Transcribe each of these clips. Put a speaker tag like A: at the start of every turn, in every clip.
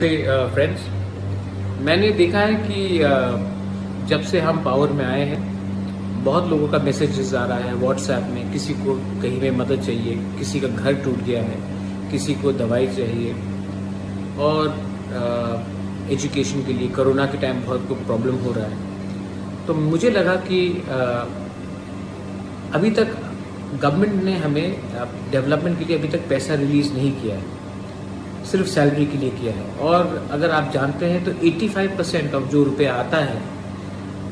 A: Friends, मैंने देखा है कि जब से हम पावर में आए हैं बहुत लोगों का मैसेजेस आ रहा है व्हाट्सएप में। किसी को कहीं में मदद चाहिए, किसी का घर टूट गया है, किसी को दवाई चाहिए और एजुकेशन के लिए कोरोना के टाइम बहुत को प्रॉब्लम हो रहा है। तो मुझे लगा कि अभी तक गवर्नमेंट ने हमें डेवलपमेंट के लिए अभी तक पैसा रिलीज़ नहीं किया है, सिर्फ सैलरी के लिए किया है। और अगर आप जानते हैं तो 85% ऑफ जो रुपया आता है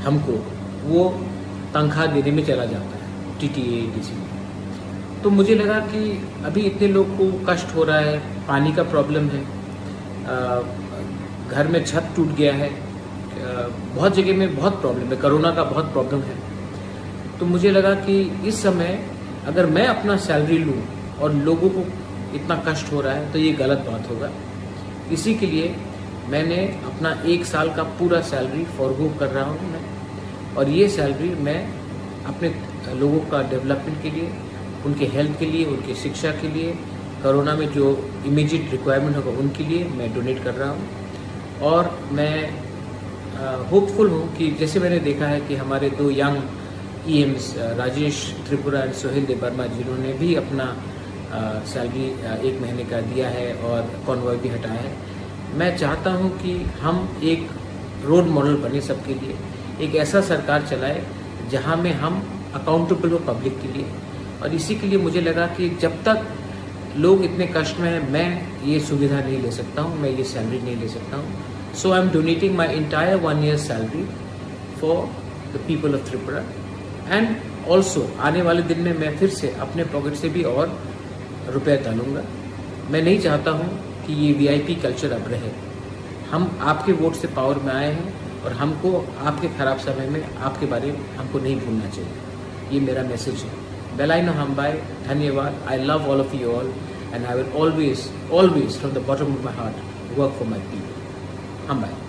A: हमको वो तनख्वाह देने में चला जाता है, टीटीए डीसी में। तो मुझे लगा कि अभी इतने लोग को कष्ट हो रहा है, पानी का प्रॉब्लम है, घर में छत टूट गया है, बहुत जगह में बहुत प्रॉब्लम है, कोरोना का बहुत प्रॉब्लम है। तो मुझे लगा कि इस समय अगर मैं अपना सैलरी लूँ और लोगों को इतना कष्ट हो रहा है तो ये गलत बात होगा। इसी के लिए मैंने अपना 1 साल का पूरा सैलरी फॉरगो कर रहा हूँ मैं, और ये सैलरी मैं अपने लोगों का डेवलपमेंट के लिए, उनके हेल्थ के लिए, उनकी शिक्षा के लिए, कोरोना में जो इमीडिएट रिक्वायरमेंट होगा उनके लिए मैं डोनेट कर रहा हूँ। और मैं होपफुल हूँ कि जैसे मैंने देखा है कि हमारे 2 यंग ईएम्स राजेश त्रिपुरा एंड सोहेल देवर्मा जिन्होंने भी अपना सैलरी 1 महीने का दिया है और कॉन्वॉय भी हटाया है। मैं चाहता हूं कि हम एक रोल मॉडल बने सबके लिए, एक ऐसा सरकार चलाए जहां में हम अकाउंटेबल हो पब्लिक के लिए। और इसी के लिए मुझे लगा कि जब तक लोग इतने कष्ट में हैं मैं ये सुविधा नहीं ले सकता हूं, मैं ये सैलरी नहीं ले सकता हूं। So I am donating my entire 1 year salary for the people of Tripura. And also आने वाले दिन में मैं फिर से अपने पॉकेट से भी और रुपए डालूंगा। मैं नहीं चाहता हूं कि ये वीआईपी कल्चर अब रहे। हम आपके वोट से पावर में आए हैं और हमको आपके खराब समय में आपके बारे में हमको नहीं भूलना चाहिए। ये मेरा मैसेज है। बेलाइनो हम्बाई, धन्यवाद। I love all of you all and I will always from the bottom of my heart work for my people. हम्बाई।